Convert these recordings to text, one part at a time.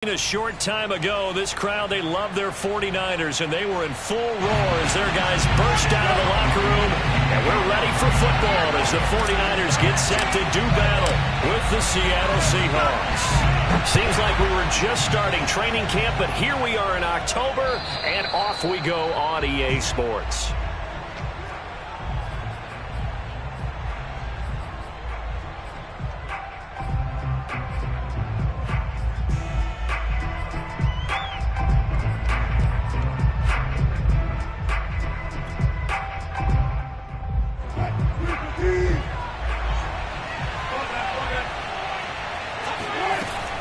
A short time ago, this crowd, they love their 49ers, and they were in full roar as their guys burst out of the locker room. And we're ready for football as the 49ers get set to do battle with the Seattle Seahawks. Seems like we were just starting training camp, but here we are in October, and off we go on EA Sports.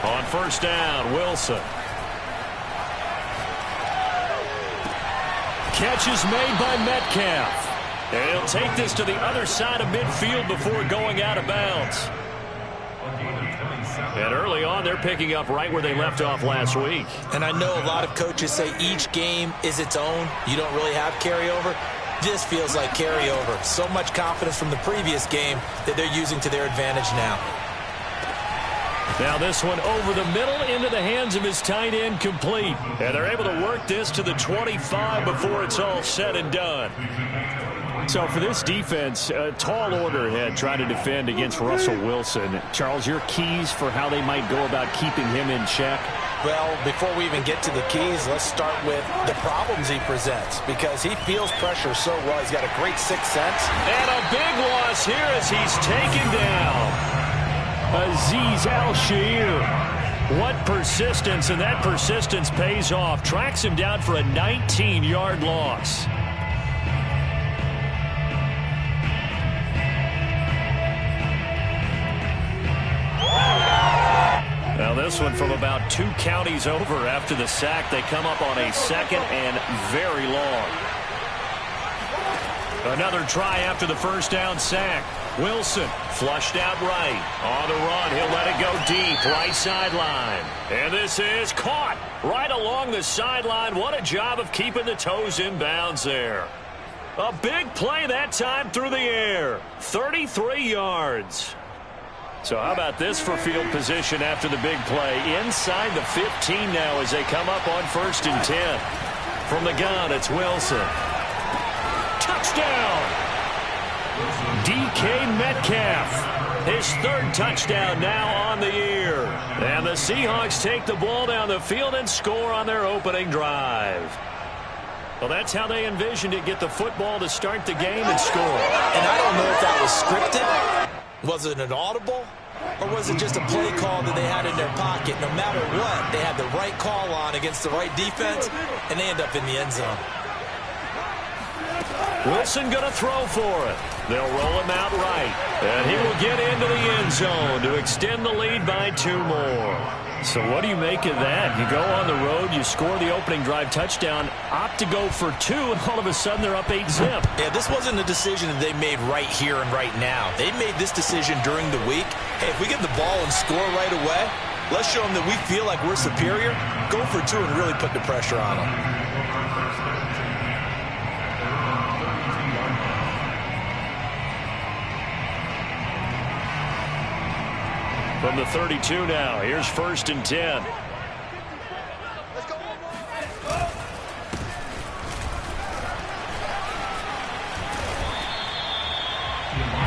On first down, Wilson. Catch is made by Metcalf. And he'll take this to the other side of midfield before going out of bounds. And early on, they're picking up right where they left off last week. And I know a lot of coaches say each game is its own. You don't really have carryover. This feels like carryover. So much confidence from the previous game that they're using to their advantage now. Now this one over the middle into the hands of his tight end, complete. And they're able to work this to the 25 before it's all said and done. So for this defense, a tall order ahead trying to defend against Russell Wilson. Charles, your keys for how they might go about keeping him in check? Well, before we even get to the keys, let's start with the problems he presents, because he feels pressure so well. He's got a great sixth sense. And a big loss here as he's taken down. Azeez Al-Shaair. What persistence, and that persistence pays off. Tracks him down for a 19-yard loss. Now this one from about 2 counties over after the sack. They come up on a second and very long. Another try after the first down sack. Wilson flushed out right. On the run, he'll let it go deep, right sideline. And this is caught right along the sideline. What a job of keeping the toes in bounds there. A big play that time through the air. 33 yards. So how about this for field position after the big play? Inside the 15 now as they come up on 1st and 10. From the gun, it's Wilson. Touchdown! DK Metcalf, his 3rd touchdown now on the year. And the Seahawks take the ball down the field and score on their opening drive. Well, that's how they envisioned it, get the football to start the game and score. And I don't know if that was scripted. Was it an audible? Or was it just a play call that they had in their pocket? No matter what, they had the right call on against the right defense, and they end up in the end zone. Wilson going to throw for it. They'll roll him out right. And he will get into the end zone to extend the lead by 2 more. So what do you make of that? You go on the road, you score the opening drive touchdown, opt to go for 2, and all of a sudden they're up 8-zip. Yeah, this wasn't a decision that they made right here and right now. They made this decision during the week. Hey, if we get the ball and score right away, let's show them that we feel like we're superior. Go for 2 and really put the pressure on them. From the 32 now, here's 1st and 10.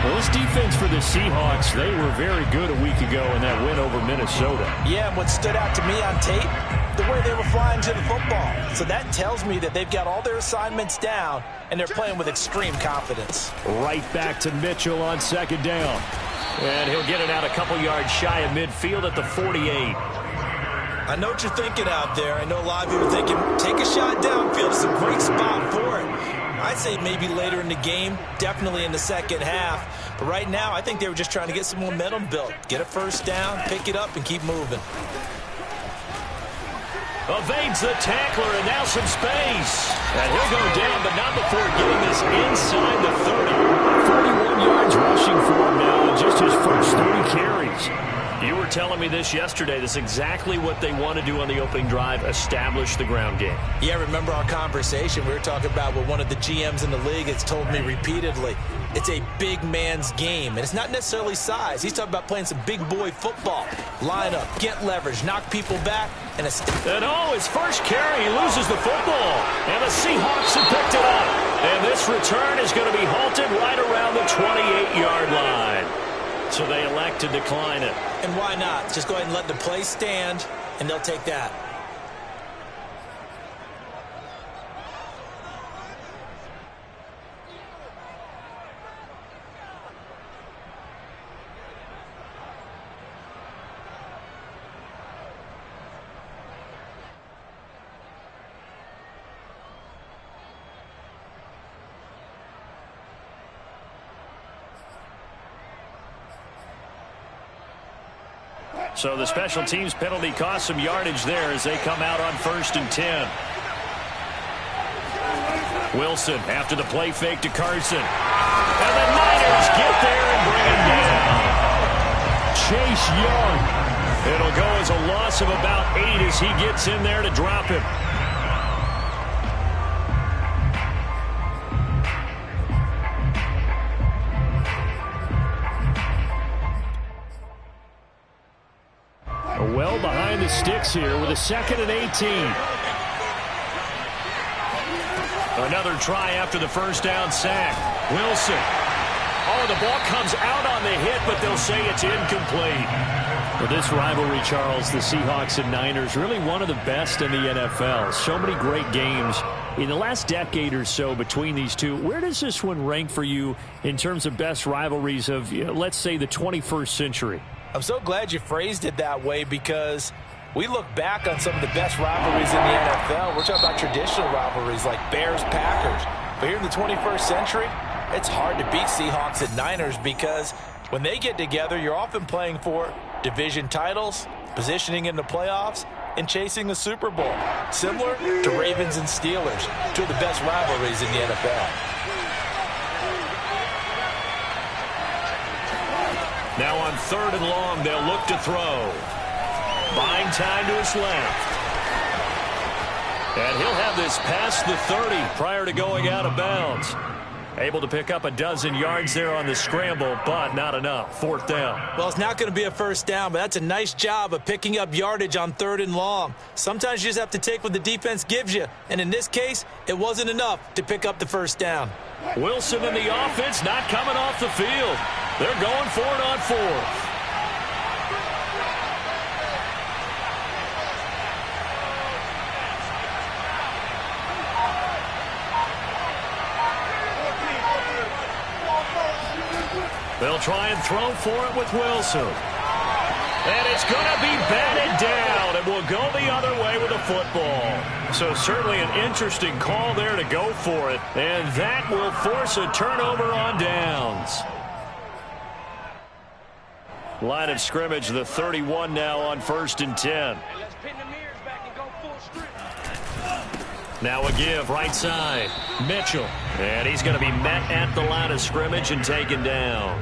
Well, this defense for the Seahawks, they were very good a week ago in that win over Minnesota. Yeah, and what stood out to me on tape, the way they were flying to the football. So that tells me that they've got all their assignments down, and they're playing with extreme confidence. Right back to Mitchell on 2nd down. And he'll get it out a couple yards shy of midfield at the 48. I know what you're thinking out there. I know a lot of you are thinking, take a shot downfield. It's a great spot for it. I'd say maybe later in the game, definitely in the second half. But right now, I think they were just trying to get some momentum built. Get a first down, pick it up, and keep moving. Evades the tackler, and now some space. And he'll go down, but not before getting this inside the 30. 41 yards rushing for him now in just his first 3 carries. You were telling me this yesterday. This is exactly what they want to do on the opening drive, establish the ground game. Yeah, remember our conversation? We were talking about what one of the GMs in the league has told me repeatedly. It's a big man's game, and it's not necessarily size. He's talking about playing some big boy football. Line up, get leverage, knock people back, and his first carry, he loses the football. And the Seahawks have picked it up. And this return is going to be halted right around the 28-yard line. So they elect to decline it. And why not? Just go ahead and let the play stand, and they'll take that. So the special teams penalty cost some yardage there as they come out on 1st and 10. Wilson after the play fake to Carson. And the Niners get there and bring him down. Chase Young. It'll go as a loss of about 8 as he gets in there to drop him. Well behind the sticks here with a 2nd and 18. Another try after the first down sack. Wilson. Oh, the ball comes out on the hit, but they'll say it's incomplete. Well, this rivalry, Charles, the Seahawks and Niners, really one of the best in the NFL. So many great games in the last decade or so between these two. Where does this one rank for you in terms of best rivalries of, let's say, the 21st century? I'm so glad you phrased it that way because we look back on some of the best rivalries in the NFL. We're talking about traditional rivalries like Bears-Packers. But here in the 21st century, it's hard to beat Seahawks and Niners because when they get together, you're often playing for division titles, positioning in the playoffs, and chasing the Super Bowl. Similar to Ravens and Steelers, two of the best rivalries in the NFL. Now on 3rd and long, they'll look to throw. Buying time to his left. And he'll have this past the 30 prior to going out of bounds. Able to pick up a dozen yards there on the scramble, but not enough. 4th down. Well, it's not going to be a first down, but that's a nice job of picking up yardage on 3rd and long. Sometimes you just have to take what the defense gives you. And in this case, it wasn't enough to pick up the first down. Wilson and the offense not coming off the field. They're going for it on 4th. They'll try and throw for it with Wilson. And it's going to be batted down and will go the other way with the football. So certainly an interesting call there to go for it. And that will force a turnover on downs. Line of scrimmage, the 31 now on 1st and 10. Now a give right side. Mitchell. And he's going to be met at the line of scrimmage and taken down.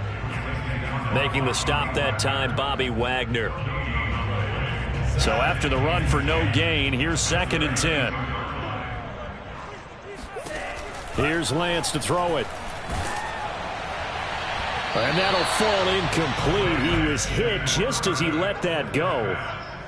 Making the stop that time, Bobby Wagner. So after the run for no gain, here's 2nd and 10. Here's Lance to throw it. And that'll fall incomplete. He was hit just as he let that go.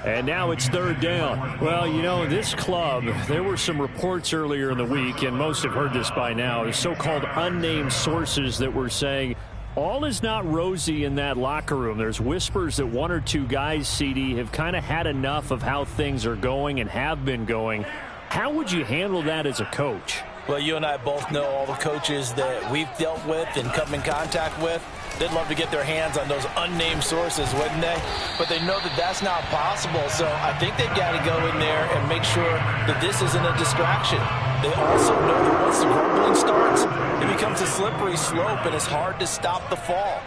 And now it's 3rd down. Well, you know, this club, there were some reports earlier in the week, and most have heard this by now, the so-called unnamed sources that were saying all is not rosy in that locker room. There's whispers that 1 or 2 guys, CD, have kind of had enough of how things are going and have been going. How would you handle that as a coach? Well, you and I both know all the coaches that we've dealt with and come in contact with. They'd love to get their hands on those unnamed sources, wouldn't they? But they know that that's not possible, so I think they've got to go in there and make sure that this isn't a distraction. They also know that once the grumbling starts, it becomes a slippery slope, and it's hard to stop the fall.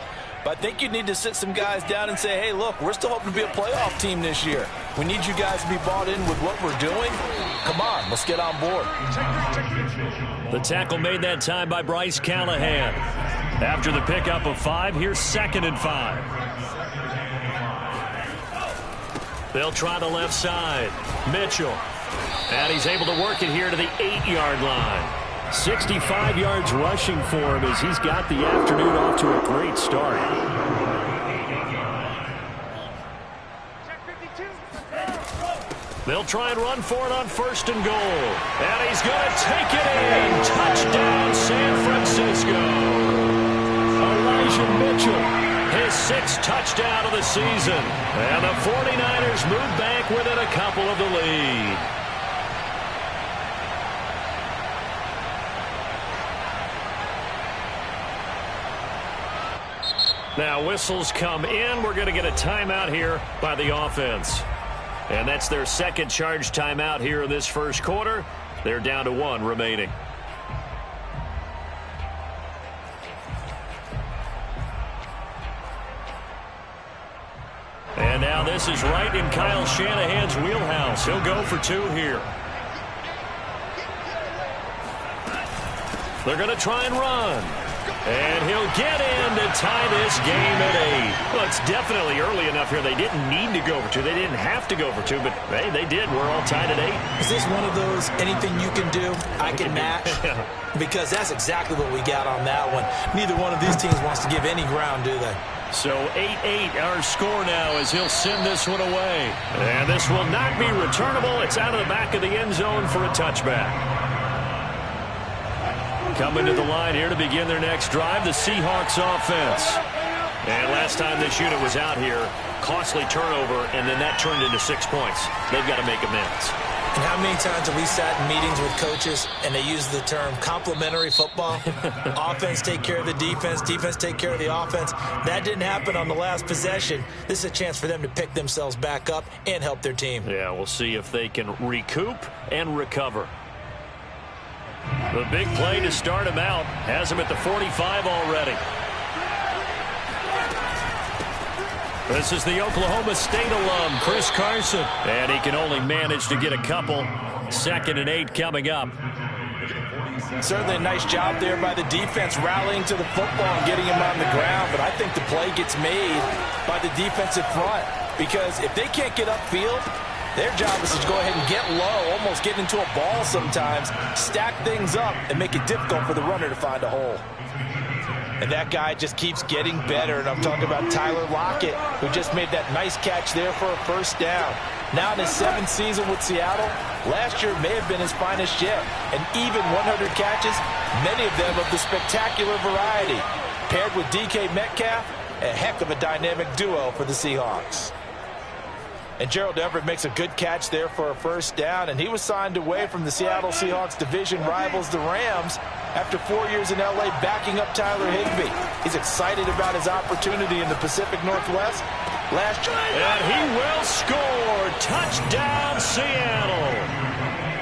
But I think you need to sit some guys down and say, hey, look, we're still hoping to be a playoff team this year. We need you guys to be bought in with what we're doing. Come on, let's get on board. The tackle made that time by Bryce Callahan. After the pickup of 5, here's 2nd and 5. They'll try the left side. Mitchell. And he's able to work it here to the 8-yard line. 65 yards rushing for him as he's got the afternoon off to a great start. They'll try and run for it on 1st and goal. And he's going to take it in. Touchdown, San Francisco. Elijah Mitchell, his 6th touchdown of the season. And the 49ers move back within a couple of the lead. Now whistles come in. We're going to get a timeout here by the offense. And that's their 2nd charge timeout here in this first quarter. They're down to 1 remaining. And now this is right in Kyle Shanahan's wheelhouse. He'll go for 2 here. They're going to try and run. And he'll get in to tie this game at 8. Well, it's definitely early enough here. They didn't need to go for 2. They didn't have to go for 2, but hey, they did. We're all tied at 8. Is this one of those anything you can do, I can match? Because that's exactly what we got on that one. Neither one of these teams wants to give any ground, do they? So 8-8 our score now as he'll send this one away. And this will not be returnable. It's out of the back of the end zone for a touchback. Coming to the line here to begin their next drive, the Seahawks offense. And last time this unit was out here, costly turnover, and then that turned into 6 points. They've got to make amends. And how many times have we sat in meetings with coaches and they use the term complementary football? Offense take care of the defense, defense take care of the offense. That didn't happen on the last possession. This is a chance for them to pick themselves back up and help their team. Yeah, we'll see if they can recoup and recover. The big play to start him out has him at the 45 already. This is the Oklahoma State alum, Chris Carson. And he can only manage to get a couple. 2nd and 8 coming up. Certainly a nice job there by the defense rallying to the football and getting him on the ground. But I think the play gets made by the defensive front. Because if they can't get upfield, their job is to go ahead and get low, almost get into a ball sometimes, stack things up, and make it difficult for the runner to find a hole. And that guy just keeps getting better. And I'm talking about Tyler Lockett, who just made that nice catch there for a 1st down. Now in his 7th season with Seattle, last year may have been his finest yet. And even 100 catches, many of them of the spectacular variety. Paired with DK Metcalf, a heck of a dynamic duo for the Seahawks. And Gerald Everett makes a good catch there for a 1st down, and he was signed away from the Seattle Seahawks division rivals, the Rams, after 4 years in L.A. backing up Tyler Higbee. He's excited about his opportunity in the Pacific Northwest. Last year, and he will score. Touchdown, Seattle.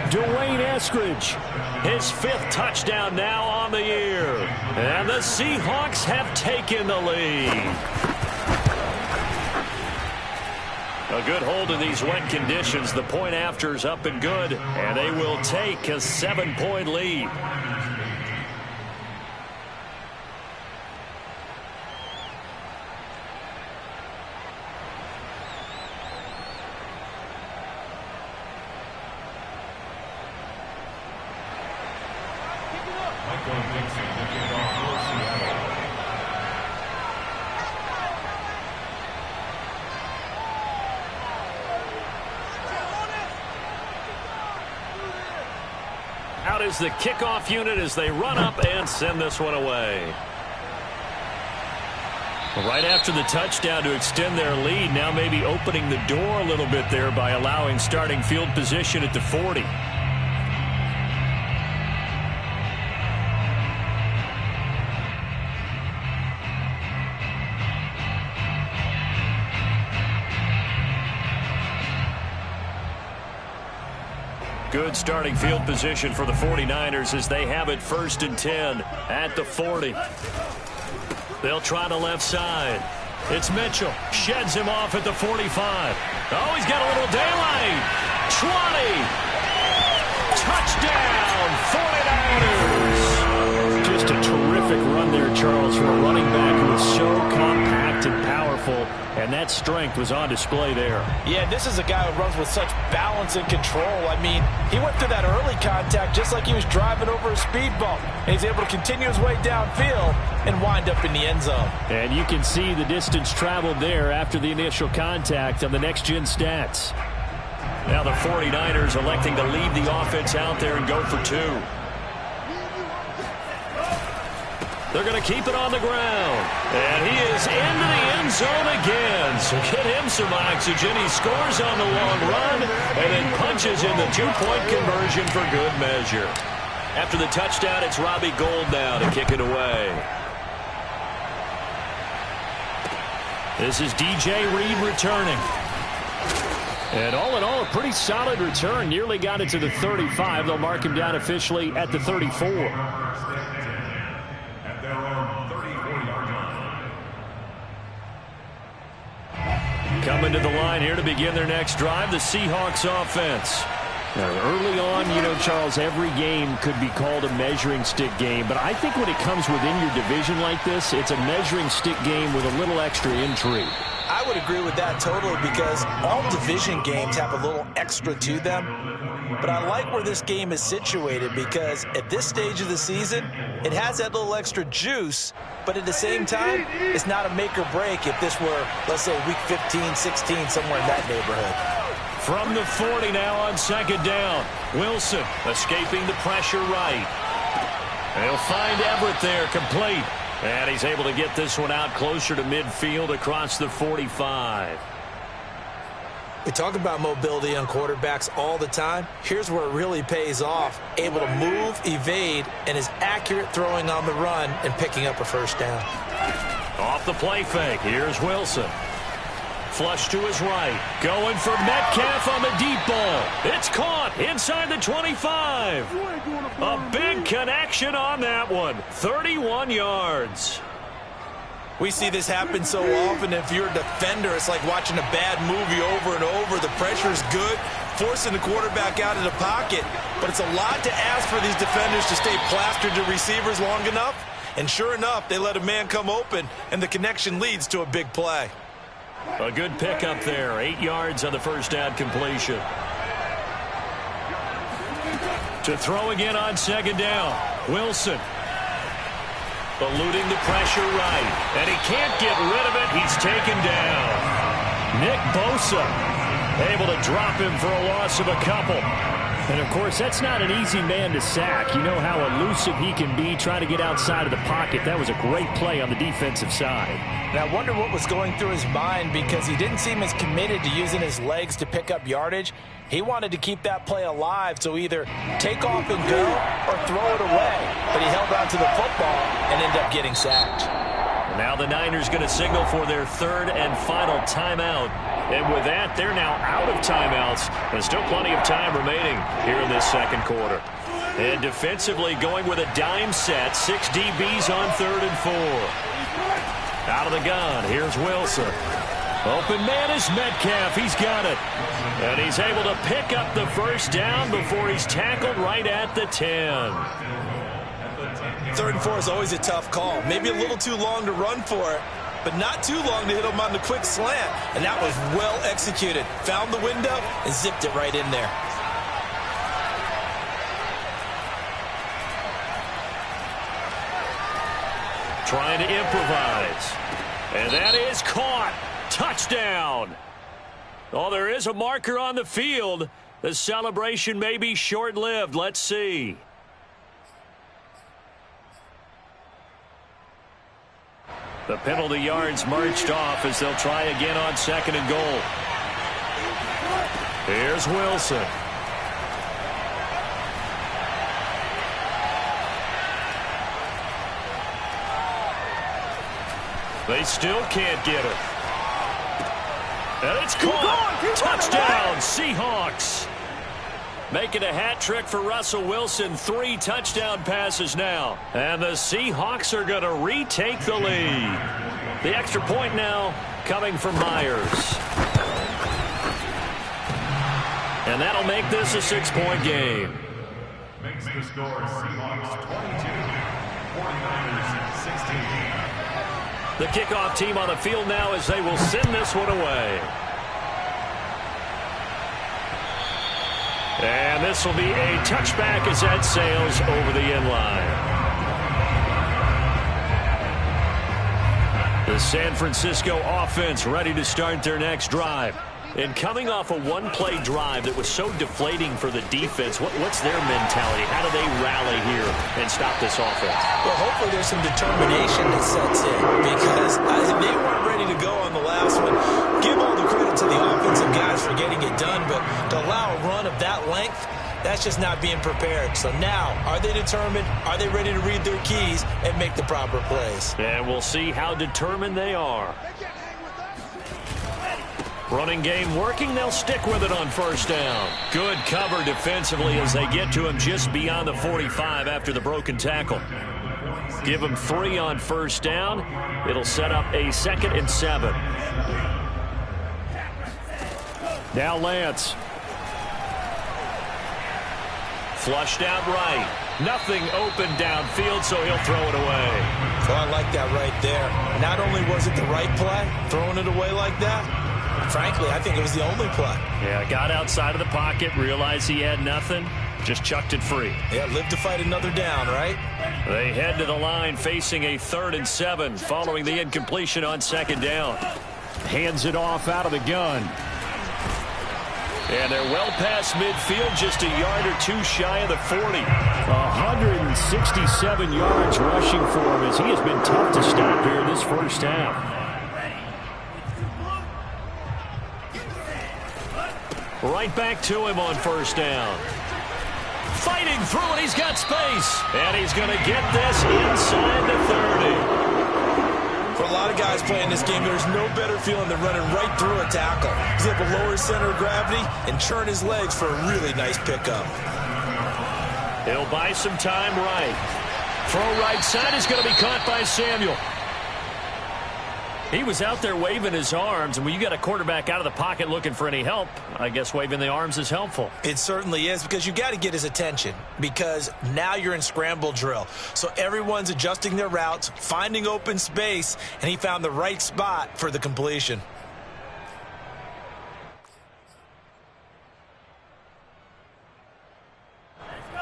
Dwayne Eskridge, his 5th touchdown now on the year. And the Seahawks have taken the lead. A good hold in these wet conditions. The point after is up and good, and they will take a 7-point lead. Out is the kickoff unit as they run up and send this one away. Right after the touchdown to extend their lead, now maybe opening the door a little bit there by allowing starting field position at the 40. Good starting field position for the 49ers as they have it 1st and 10 at the 40. They'll try the left side. It's Mitchell. Sheds him off at the 45. Oh, he's got a little daylight. 20. Touchdown, 49ers. Just a terrific terrific run there, Charles, from a running back who was so compact and powerful, and that strength was on display there. Yeah, this is a guy who runs with such balance and control. I mean, he went through that early contact just like he was driving over a speed bump, and he's able to continue his way downfield and wind up in the end zone. And you can see the distance traveled there after the initial contact on the next-gen stats. Now the 49ers electing to leave the offense out there and go for two. They're going to keep it on the ground. And he is into the end zone again. So get him some oxygen. He scores on the long run and then punches in the two-point conversion for good measure. After the touchdown, it's Robbie Gould now to kick it away. This is DJ Reed returning. And all in all, a pretty solid return. Nearly got it to the 35. They'll mark him down officially at the 34. Coming to the line here to begin their next drive, the Seahawks offense. Now, early on, you know, Charles, every game could be called a measuring stick game. But I think when it comes within your division like this, it's a measuring stick game with a little extra intrigue. I would agree with that totally because all division games have a little extra to them. But I like where this game is situated because at this stage of the season, it has that little extra juice. But at the same time, it's not a make or break if this were, let's say, week 15, 16, somewhere in that neighborhood. From the 40 now on second down. Wilson escaping the pressure right. They'll find Everett there, complete. And he's able to get this one out closer to midfield across the 45. We talk about mobility on quarterbacks all the time. Here's where it really pays off. Able to move, evade, and is accurate throwing on the run and picking up a first down. Off the play fake. Here's Wilson. Flush to his right. Going for Metcalf on the deep ball. It's caught inside the 25. A big connection on that one. 31 yards. We see this happen so often. If you're a defender, it's like watching a bad movie over and over. The pressure is good, forcing the quarterback out of the pocket. But it's a lot to ask for these defenders to stay plastered to receivers long enough. And sure enough, they let a man come open, and the connection leads to a big play. A good pickup there. 8 yards on the first down completion. To throw again on second down. Wilson. Eluding the pressure right. And he can't get rid of it. He's taken down. Nick Bosa able to drop him for a loss of a couple. And, of course, that's not an easy man to sack. You know how elusive he can be trying to get outside of the pocket. That was a great play on the defensive side. And I wonder what was going through his mind because he didn't seem as committed to using his legs to pick up yardage. He wanted to keep that play alive, so either take off and go or throw it away. But he held on to the football and ended up getting sacked. Now the Niners going to signal for their third and final timeout. And with that, they're now out of timeouts. There's still plenty of time remaining here in this second quarter. And defensively going with a dime set. 6 DBs on third and 4. Out of the gun, here's Wilson. Open man is Metcalf. He's got it. And he's able to pick up the first down before he's tackled right at the 10. Third and 4 is always a tough call. Maybe a little too long to run for it, but not too long to hit him on the quick slant. And that was well executed. Found the window and zipped it right in there. Trying to improvise. And that is caught. Touchdown. Oh, there is a marker on the field. The celebration may be short-lived. Let's see. The penalty yards marched off as they'll try again on second and goal. Here's Wilson. They still can't get it. And it's caught. Touchdown, Seahawks. Making a hat trick for Russell Wilson. 3 touchdown passes now. And the Seahawks are going to retake the lead. The extra point now coming from Myers. And that'll make this a 6-point game. Makes the score Seahawks 22, The kickoff team on the field now as they will send this one away. And this will be a touchback as that sails over the end line. The San Francisco offense ready to start their next drive. And coming off a one-play drive that was so deflating for the defense, what's their mentality? How do they rally here and stop this offense? Well, hopefully there's some determination that sets in, because they weren't ready to go on the last one. Give all the credit to the offensive guys for getting it done, but to allow a run of that length, that's just not being prepared. So now, are they determined? Are they ready to read their keys and make the proper plays? And we'll see how determined they are. Running game working. They'll stick with it on first down. Good cover defensively as they get to him just beyond the 45 after the broken tackle. Give him 3 on first down. It'll set up a 2nd and 7. Now Lance. Flushed out right. Nothing open downfield, so he'll throw it away. So I like that right there. Not only was it the right play, throwing it away like that, frankly, I think it was the only play. Yeah, got outside of the pocket, realized he had nothing, just chucked it free. Yeah, live to fight another down, right? They head to the line facing a 3rd and 7 following the incompletion on 2nd down. Hands it off out of the gun. And they're well past midfield, just a yard or 2 shy of the 40. 167 yards rushing for him as he has been tough to stop here in this first half. Right back to him on first down. Fighting through it, he's got space. And he's going to get this inside the 30. For a lot of guys playing this game, there's no better feeling than running right through a tackle. He's able to lower his center of gravity and churn his legs for a really nice pickup. He'll buy some time right. Throw right side is going to be caught by Samuel. He was out there waving his arms, and when you got a quarterback out of the pocket looking for any help, I guess waving the arms is helpful. It certainly is, because you got to get his attention, because now you're in scramble drill. So everyone's adjusting their routes, finding open space, and he found the right spot for the completion.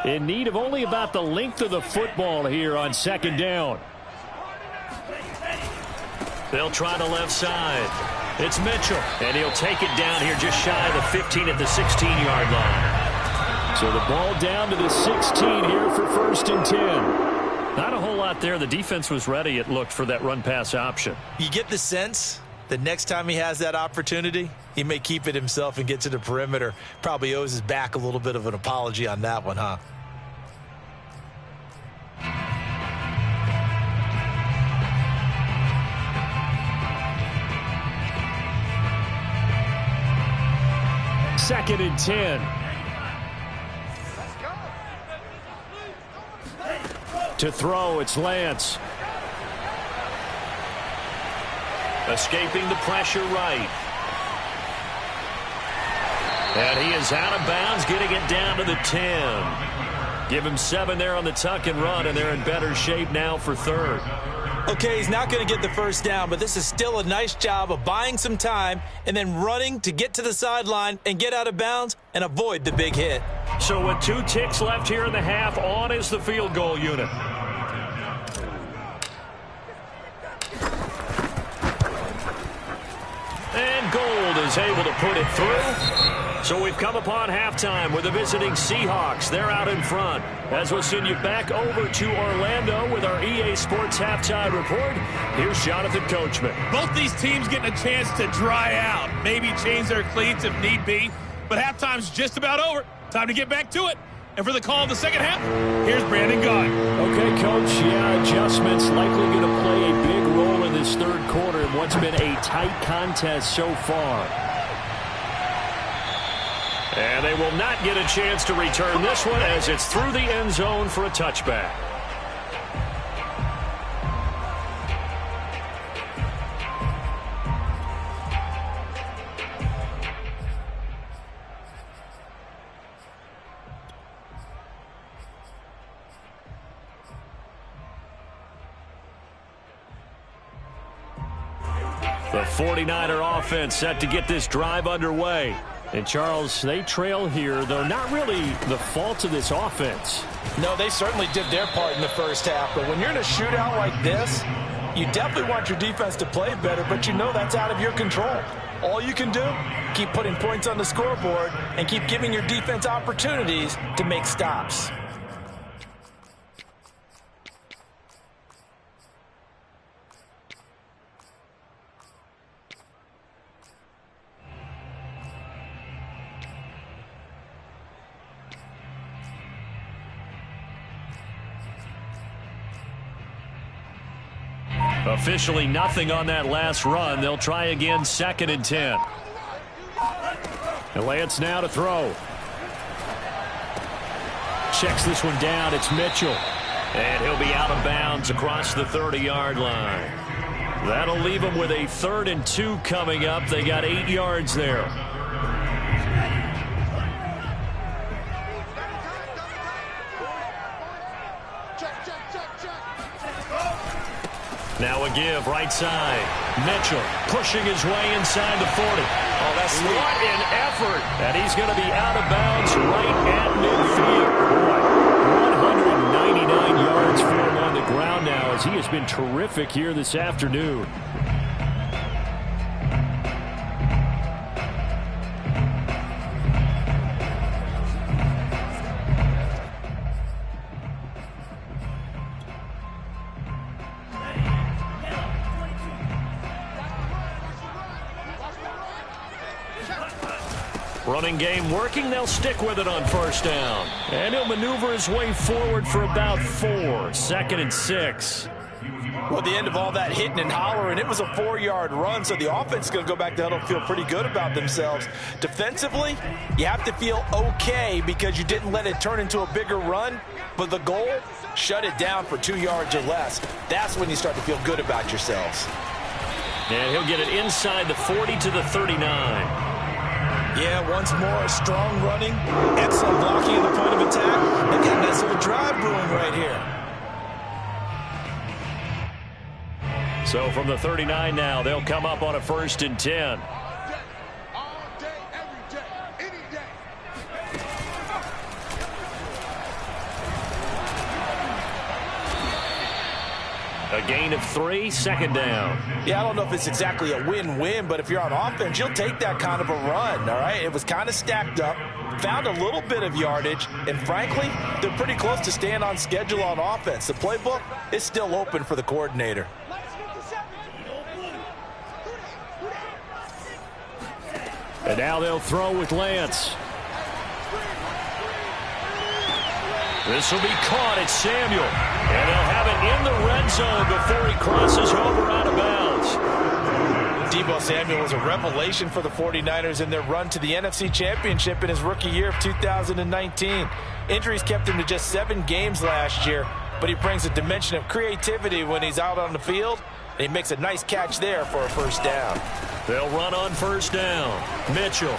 In need of only about the length of the football here on 2nd down. They'll try the left side. It's Mitchell, and he'll take it down here just shy of the 15 at the 16-yard line. So the ball down to the 16 here for 1st and 10. Not a whole lot there. The defense was ready, it looked, for that run-pass option. You get the sense that next time he has that opportunity, he may keep it himself and get to the perimeter. Probably owes his back a little bit of an apology on that one, huh? Second and 10. To throw, it's Lance. Escaping the pressure right. And he is out of bounds, getting it down to the 10. Give him 7 there on the tuck and run, and they're in better shape now for 3rd. Okay, he's not going to get the first down, but this is still a nice job of buying some time and then running to get to the sideline and get out of bounds and avoid the big hit. So with 2 ticks left here in the half, on is the field goal unit. And Gold is able to put it through. So we've come upon halftime with the visiting Seahawks. They're out in front. As we'll send you back over to Orlando with our EA Sports Halftime Report, here's Jonathan Coachman. Both these teams getting a chance to dry out, maybe change their cleats if need be. But halftime's just about over. Time to get back to it. And for the call of the second half, here's Brandon Gaudin. Okay, Coach, adjustments likely going to play a big role in this 3rd quarter in what's been a tight contest so far. And they will not get a chance to return this one as it's through the end zone for a touchback. The 49er offense set to get this drive underway. And, Charles, they trail here, though not really the fault of this offense. No, they certainly did their part in the first half. But when you're in a shootout like this, you definitely want your defense to play better, but you know that's out of your control. All you can do, keep putting points on the scoreboard and keep giving your defense opportunities to make stops. Officially nothing on that last run. They'll try again, 2nd and 10. And Lance now to throw. Checks this one down. It's Mitchell. And he'll be out of bounds across the 30-yard line. That'll leave them with a 3rd and 2 coming up. They got 8 yards there. Now a give, right side. Mitchell pushing his way inside the 40. Oh, that's sweet. What an effort. And he's going to be out of bounds right at midfield. Boy, 199 yards for him on the ground now as he has been terrific here this afternoon. Running game working. They'll stick with it on 1st down. And he'll maneuver his way forward for about 4. 2nd and 6. Well, at the end of all that hitting and hollering, it was a 4-yard run, so the offense is going to go back to huddle and feel pretty good about themselves. Defensively, you have to feel okay because you didn't let it turn into a bigger run, but the goal, shut it down for 2 yards or less. That's when you start to feel good about yourselves. And he'll get it inside the 40 to the 39. Yeah, once more, strong running, excellent blocking at the point of attack. They got a nice little drive brewing right here. So from the 39 now, they'll come up on a 1st and 10. All day, every day, any day. A gain of 3, 2nd down. Yeah, I don't know if it's exactly a win-win, but if you're on offense, you'll take that kind of a run, all right? It was kind of stacked up, found a little bit of yardage, and frankly, they're pretty close to staying on schedule on offense. The playbook is still open for the coordinator. And now they'll throw with Lance. This will be caught. It's Samuel. And they'll have it in the red zone before he crosses over out of bounds. Deebo Samuel was a revelation for the 49ers in their run to the NFC Championship in his rookie year of 2019. Injuries kept him to just 7 games last year, but he brings a dimension of creativity when he's out on the field, and he makes a nice catch there for a 1st down. They'll run on 1st down. Mitchell.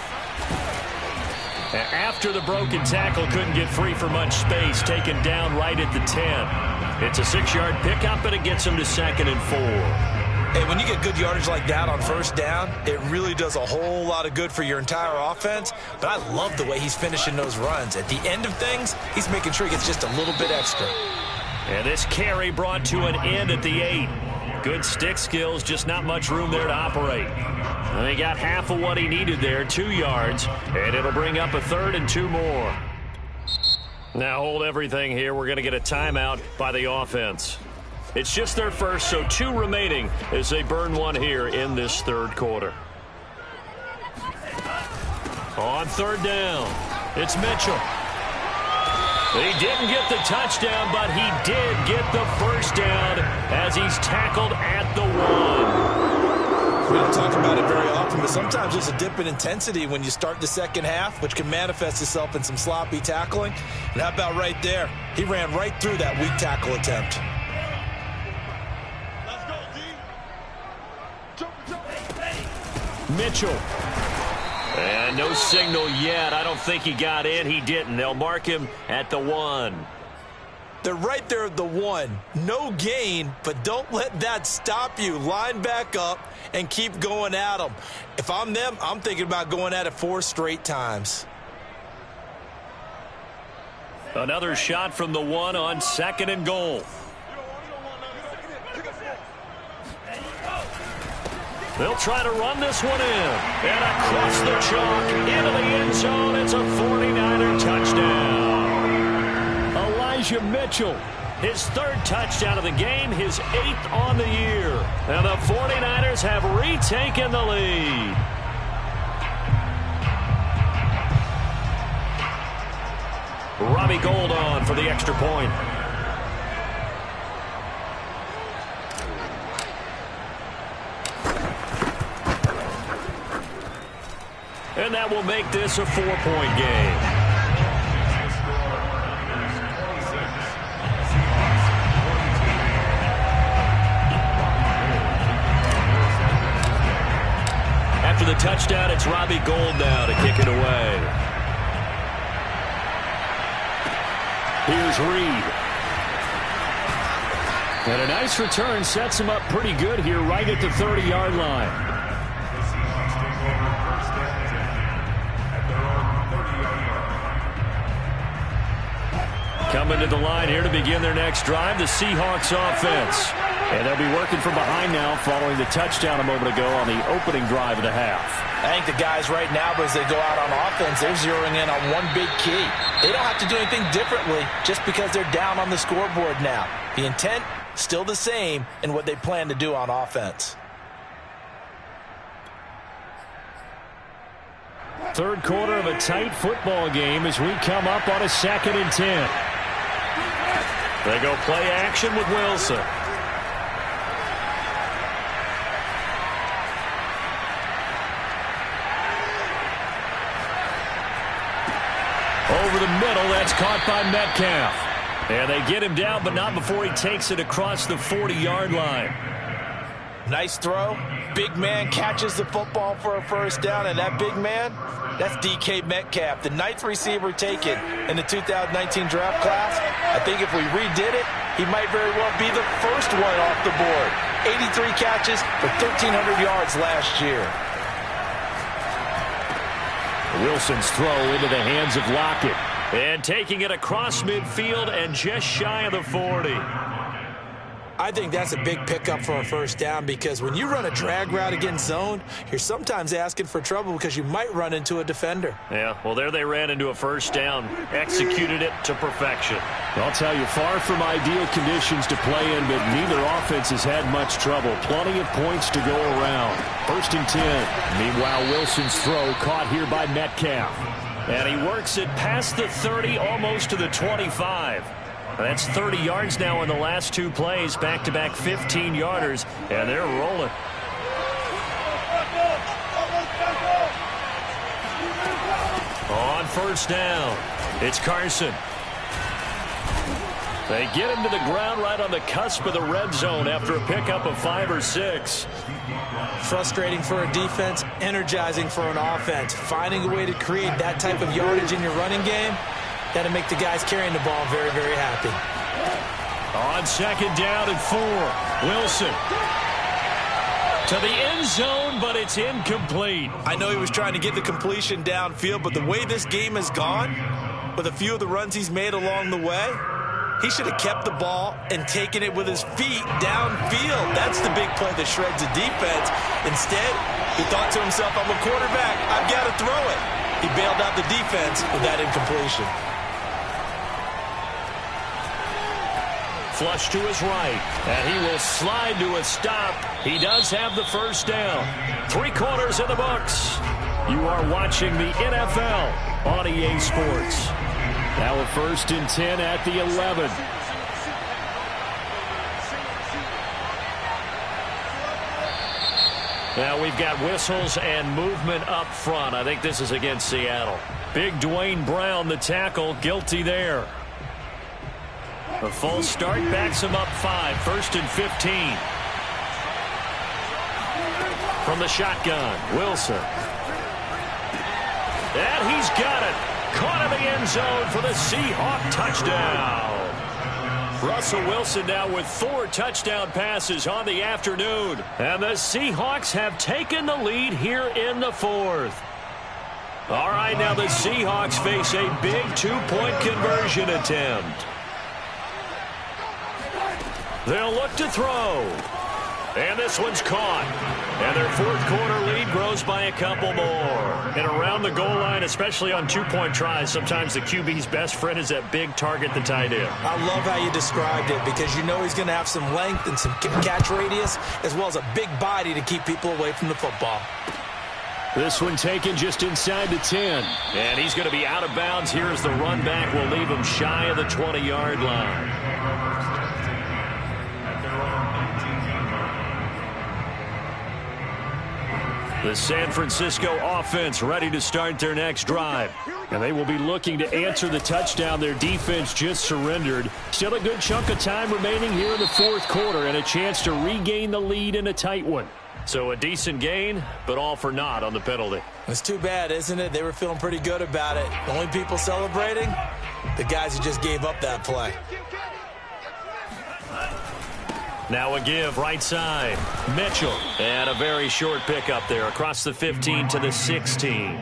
After the broken tackle, couldn't get free for much space, taken down right at the 10. It's a 6-yard pickup, and it gets him to 2nd and 4. Hey, when you get good yardage like that on 1st down, it really does a whole lot of good for your entire offense. But I love the way he's finishing those runs. At the end of things, he's making sure he gets just a little bit extra. And this carry brought to an end at the 8. Good stick skills, just not much room there to operate. And he got half of what he needed there, 2 yards, and it'll bring up a 3rd and 2 more. Now hold everything here. We're going to get a timeout by the offense. It's just their first, so 2 remaining as they burn one here in this 3rd quarter. On 3rd down, it's Mitchell. He didn't get the touchdown, but he did get the 1st down as he's tackled at the 1. We don't talk about it very often, but sometimes there's a dip in intensity when you start the 2nd half, which can manifest itself in some sloppy tackling. And how about right there? He ran right through that weak tackle attempt. Mitchell. And no signal yet. I don't think he got in. He didn't. They'll mark him at the 1. They're right there at the 1. No gain, but don't let that stop you. Line back up and keep going at them. If I'm them, I'm thinking about going at it 4 straight times. Another shot from the 1 on 2nd and goal. They'll try to run this one in. And across the chalk into the end zone. It's a 49er touchdown. Elijah Mitchell, his 3rd touchdown of the game, his 8th on the year. And the 49ers have retaken the lead. Robbie Gould on for the extra point. And that will make this a 4-point game. After the touchdown, it's Robbie Gould now to kick it away. Here's Reed. And a nice return sets him up pretty good here right at the 30-yard line. Coming to the line here to begin their next drive, the Seahawks offense. And they'll be working from behind now following the touchdown a moment ago on the opening drive of the half. I think the guys right now, as they go out on offense, they're zeroing in on one big key. They don't have to do anything differently just because they're down on the scoreboard now. The intent, still the same in what they plan to do on offense. Third quarter of a tight football game as we come up on a 2nd and 10. They go play action with Wilson. Over the middle, that's caught by Metcalf. And they get him down, but not before he takes it across the 40-yard line. Nice throw. Big man catches the football for a first down, and that big man, that's DK Metcalf, the 9th receiver taken in the 2019 draft class. I think if we redid it, he might very well be the first one off the board. 83 catches for 1,300 yards last year. Wilson's throw into the hands of Lockett. And taking it across midfield and just shy of the 40. I think that's a big pickup for a first down because when you run a drag route against zone, you're sometimes asking for trouble because you might run into a defender. Yeah, well, there they ran into a first down, executed it to perfection. I'll tell you, far from ideal conditions to play in, but neither offense has had much trouble. Plenty of points to go around. 1st and 10. Meanwhile, Wilson's throw caught here by Metcalf. And he works it past the 30, almost to the 25. That's 30 yards now in the last 2 plays, back-to-back 15-yarders, and they're rolling. On first down, it's Carson. They get him to the ground right on the cusp of the red zone after a pickup of 5 or 6. Frustrating for a defense, energizing for an offense. Finding a way to create that type of yardage in your running game, that'll make the guys carrying the ball very, very happy. On 2nd down and 4, Wilson to the end zone, but it's incomplete. I know he was trying to get the completion downfield, but the way this game has gone, with a few of the runs he's made along the way, he should have kept the ball and taken it with his feet downfield. That's the big play that shreds the defense. Instead, he thought to himself, I'm a quarterback, I've got to throw it. He bailed out the defense with that incompletion. Flush to his right, and he will slide to a stop. He does have the first down. 3 quarters in the books. You are watching the NFL on EA Sports. Now a 1st and 10 at the 11. Now we've got whistles and movement up front. I think this is against Seattle. Big Dwayne Brown, the tackle, guilty there. A false start backs him up 5. 1st and 15. From the shotgun, Wilson. And he's got it. Caught in the end zone for the Seahawk touchdown. Russell Wilson now with 4 touchdown passes on the afternoon. And the Seahawks have taken the lead here in the 4th. All right, now the Seahawks face a big 2-point conversion attempt. They'll look to throw. And this one's caught. And their 4th quarter lead grows by a couple more. And around the goal line, especially on 2-point tries, sometimes the QB's best friend is that big target, the tight end. I love how you described it because you know he's going to have some length and some catch radius as well as a big body to keep people away from the football. This one taken just inside the 10. And he's going to be out of bounds here as the run back will leave him shy of the 20-yard line. The San Francisco offense ready to start their next drive. And they will be looking to answer the touchdown their defense just surrendered. Still a good chunk of time remaining here in the 4th quarter and a chance to regain the lead in a tight one. So a decent gain, but all for naught on the penalty. It's too bad, isn't it? They were feeling pretty good about it. The only people celebrating, the guys who just gave up that play. Now a give right side. Mitchell. And a very short pickup there across the 15 to the 16.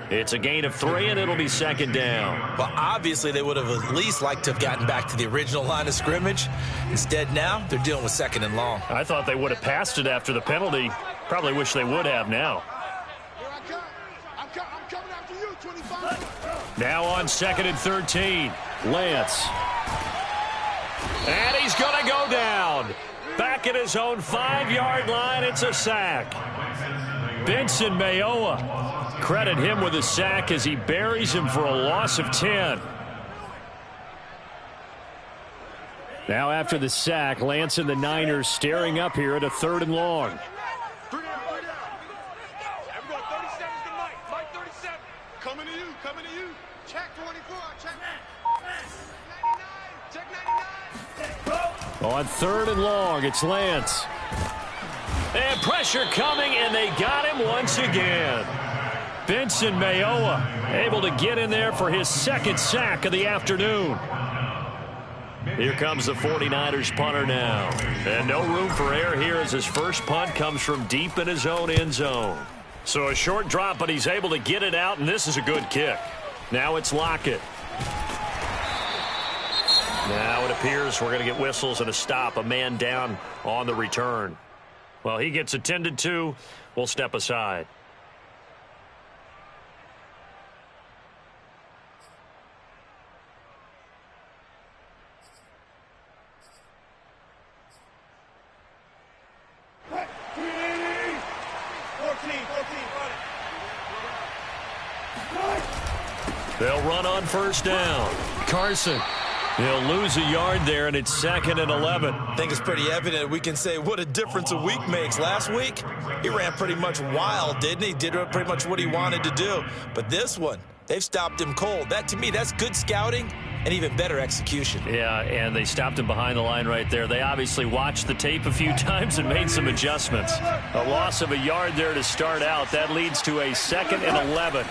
It's a gain of 3, and it'll be 2nd down. Well, obviously they would have at least liked to have gotten back to the original line of scrimmage. Instead now, they're dealing with 2nd and long. I thought they would have passed it after the penalty. Probably wish they would have now. I'm coming after you, 25. Now on 2nd and 13. Lance. And he's going to go down. Back at his own 5-yard line, it's a sack. Benson Mayowa. Credit him with a sack as he buries him for a loss of 10. Now after the sack, Lance and the Niners staring up here at a 3rd and long. 3 down. Everybody, 37 to Mike 37. Coming to you. Check 24. Check 99. Check 99. On 3rd and long, it's Lance. And pressure coming, and they got him once again. Benson Mayowa able to get in there for his 2nd sack of the afternoon. Here comes the 49ers punter now. And no room for error here as his first punt comes from deep in his own end zone. So a short drop, but he's able to get it out, and this is a good kick. Now it's Lockett. Now it appears we're going to get whistles and a stop. A man down on the return. Well, he gets attended to. We'll step aside. They'll run on 1st down. Carson. He'll lose a yard there, and it's 2nd and 11. I think it's pretty evident we can say what a difference a week makes. Last week, he ran pretty much wild, didn't he? Did pretty much what he wanted to do. But this one, they've stopped him cold. That, to me, that's good scouting and even better execution. Yeah, and they stopped him behind the line right there. They obviously watched the tape a few times and made some adjustments. A loss of a yard there to start out. That leads to a 2nd and 11.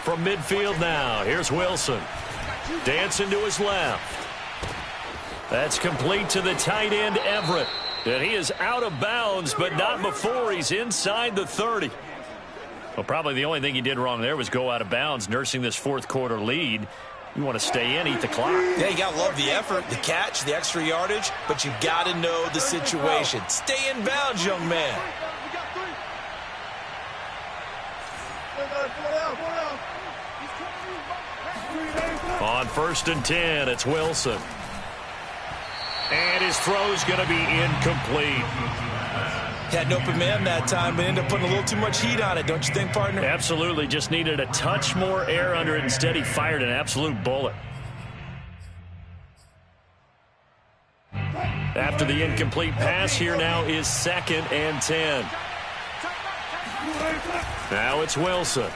From midfield now, here's Wilson. Dancing to his left. That's complete to the tight end, Everett. And he is out of bounds, but not before he's inside the 30. Well, probably the only thing he did wrong there was go out of bounds, nursing this 4th quarter lead. You want to stay in, eat the clock. Yeah, you got to love the effort, the catch, the extra yardage, but you got to know the situation. Stay in bounds, young man. On 1st and 10, it's Wilson. And his throw's going to be incomplete. Had an open man that time, but ended up putting a little too much heat on it, don't you think, partner? Absolutely. Just needed a touch more air under it. Instead, he fired an absolute bullet. After the incomplete pass, here now is 2nd and 10. Now it's Wilson.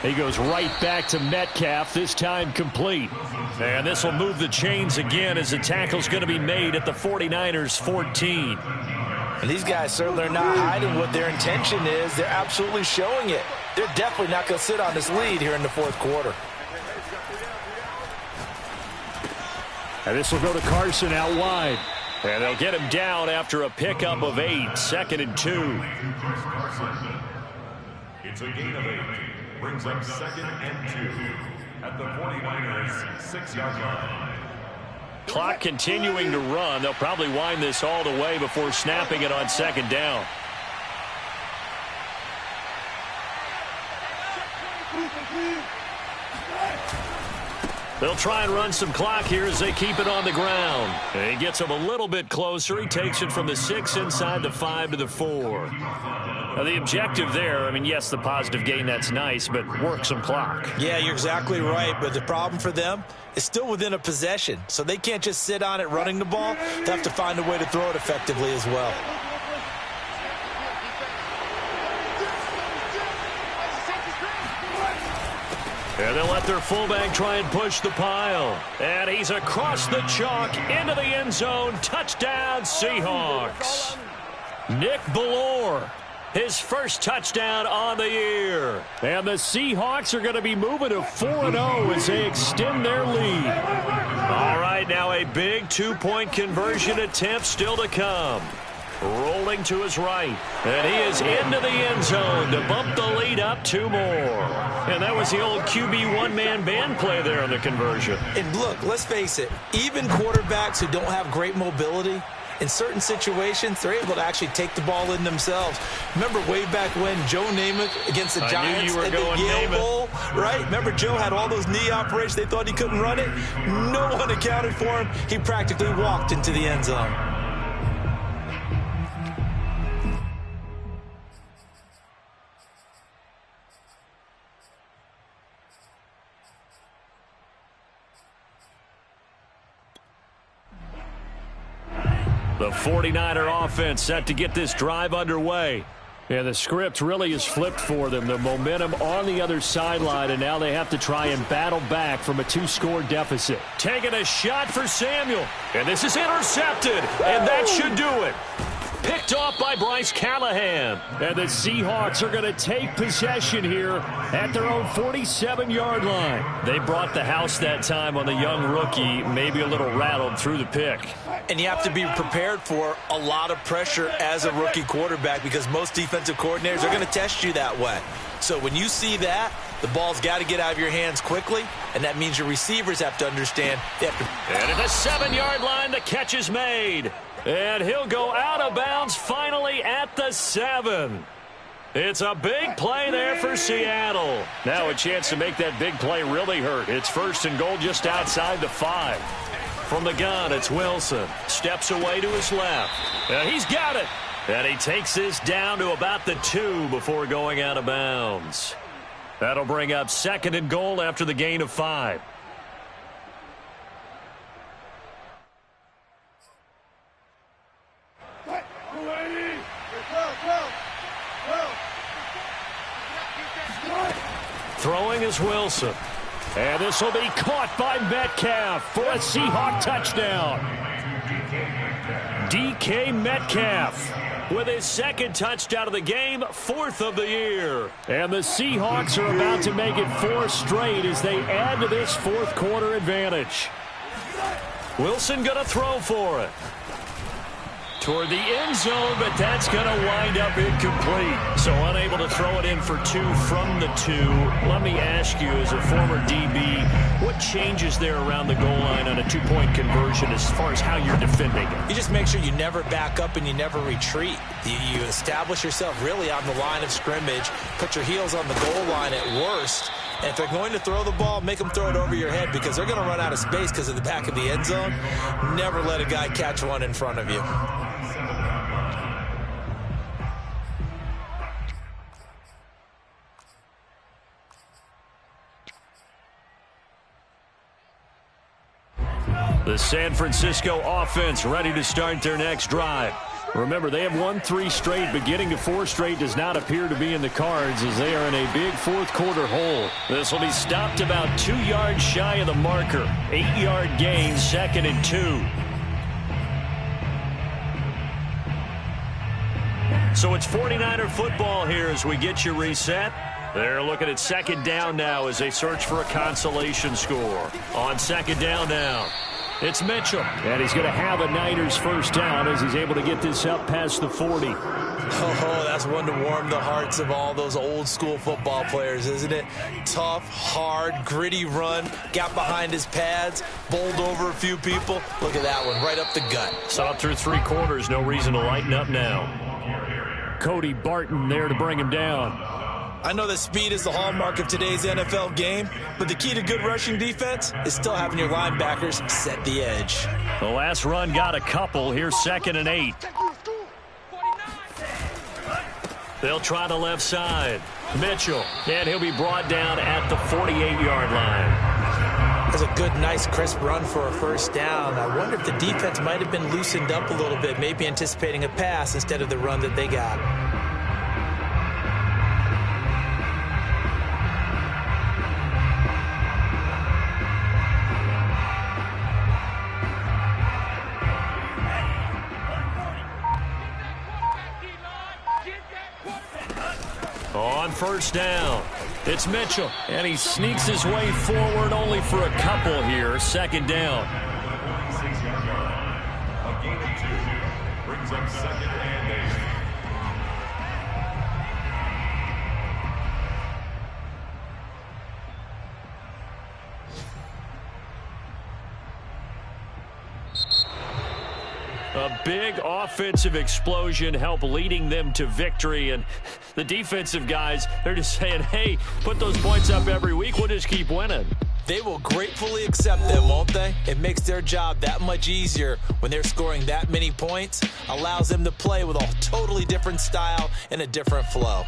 He goes right back to Metcalf, this time complete. And this will move the chains again as the tackle's going to be made at the 49ers 14. And these guys certainly are not hiding what their intention is. They're absolutely showing it. They're definitely not going to sit on this lead here in the 4th quarter. And this will go to Carson out wide. And they'll get him down after a pickup of 8, 2nd and 2. It's a gain of 8. Brings up 2nd and 2 at the 49ers 6-yard line. Clock continuing to run. They'll probably wind this all the way before snapping it on 2nd down. They'll try and run some clock here as they keep it on the ground. And he gets him a little bit closer. He takes it from the 6 inside the 5 to the 4. Now the objective there, I mean, yes, the positive gain, that's nice, but work some clock. Yeah, you're exactly right, but the problem for them is still within a possession, so they can't just sit on it running the ball. They have to find a way to throw it effectively as well. And they'll let their fullback try and push the pile. And he's across the chalk into the end zone. Touchdown, Seahawks. Nick Ballore, his first touchdown on the year. And the Seahawks are going to be moving to 4-0 as they extend their lead. All right, now a big two-point conversion attempt still to come. Rolling to his right. And he is into the end zone to bump the lead up 2 more. And that was the old QB one-man band play there on the conversion. And look, let's face it, even quarterbacks who don't have great mobility, in certain situations, they're able to actually take the ball in themselves. Remember way back when Joe Namath against the Giants at the Yale Bowl, right? Remember Joe had all those knee operations. They thought he couldn't run it. No one accounted for him. He practically walked into the end zone. The 49er offense set to get this drive underway. And the script really is flipped for them. The momentum on the other sideline, and now they have to try and battle back from a 2-score deficit. Taking a shot for Samuel. And this is intercepted, and that should do it. Picked off by Bryce Callahan. And the Seahawks are going to take possession here at their own 47-yard line. They brought the house that time on the young rookie, maybe a little rattled through the pick. And you have to be prepared for a lot of pressure as a rookie quarterback because most defensive coordinators are going to test you that way. So when you see that, the ball's got to get out of your hands quickly, and that means your receivers have to understand they have to. And at the 7-yard line, the catch is made. And he'll go out of bounds finally at the 7. It's a big play there for Seattle. Now a chance to make that big play really hurt. It's 1st and goal just outside the 5. From the gun, it's Wilson. Steps away to his left. And he's got it. And he takes this down to about the 2 before going out of bounds. That'll bring up 2nd and goal after the gain of 5. Throwing is Wilson. And this will be caught by Metcalf for a Seahawk touchdown. DK Metcalf with his 2nd touchdown of the game, 4th of the year. And the Seahawks are about to make it 4 straight as they add to this 4th quarter advantage. Wilson going to throw for it. Toward the end zone, but that's going to wind up incomplete. So unable to throw it in for 2 from the 2. Let me ask you, as a former DB, what changes there around the goal line on a 2-point conversion as far as how you're defending it? You just make sure you never back up and you never retreat. You establish yourself really on the line of scrimmage, put your heels on the goal line at worst. And if they're going to throw the ball, make them throw it over your head because they're going to run out of space because of the back of the end zone. Never let a guy catch one in front of you. The San Francisco offense ready to start their next drive. Remember, they have won 3 straight, but getting to 4 straight does not appear to be in the cards as they are in a big 4th quarter hole. This will be stopped about 2 yards shy of the marker. 8-yard gain, 2nd and 2. So it's 49er football here as we get you reset. They're looking at 2nd down now as they search for a consolation score. On 2nd down now. It's Mitchell. And he's going to have a Niners first down as he's able to get this up past the 40. Oh, that's one to warm the hearts of all those old school football players, isn't it? Tough, hard, gritty run, got behind his pads, bowled over a few people. Look at that one, right up the gut. So up through 3 quarters, no reason to lighten up now. Cody Barton there to bring him down. I know that speed is the hallmark of today's NFL game, but the key to good rushing defense is still having your linebackers set the edge. The last run got a couple. Here's 2nd and 8. They'll try the left side. Mitchell, and he'll be brought down at the 48-yard line. That's a good, nice, crisp run for a first down. I wonder if the defense might have been loosened up a little bit, maybe anticipating a pass instead of the run that they got. On first down, it's Mitchell, and he sneaks his way forward only for a couple here. 2nd down. 6-yard line. A gain of 2 brings up 2nd and 8. A big offensive explosion helped leading them to victory, and the defensive guys, they're just saying, hey, put those points up every week, we'll just keep winning. They will gratefully accept them, won't they? It makes their job that much easier when they're scoring that many points, allows them to play with a totally different style and a different flow.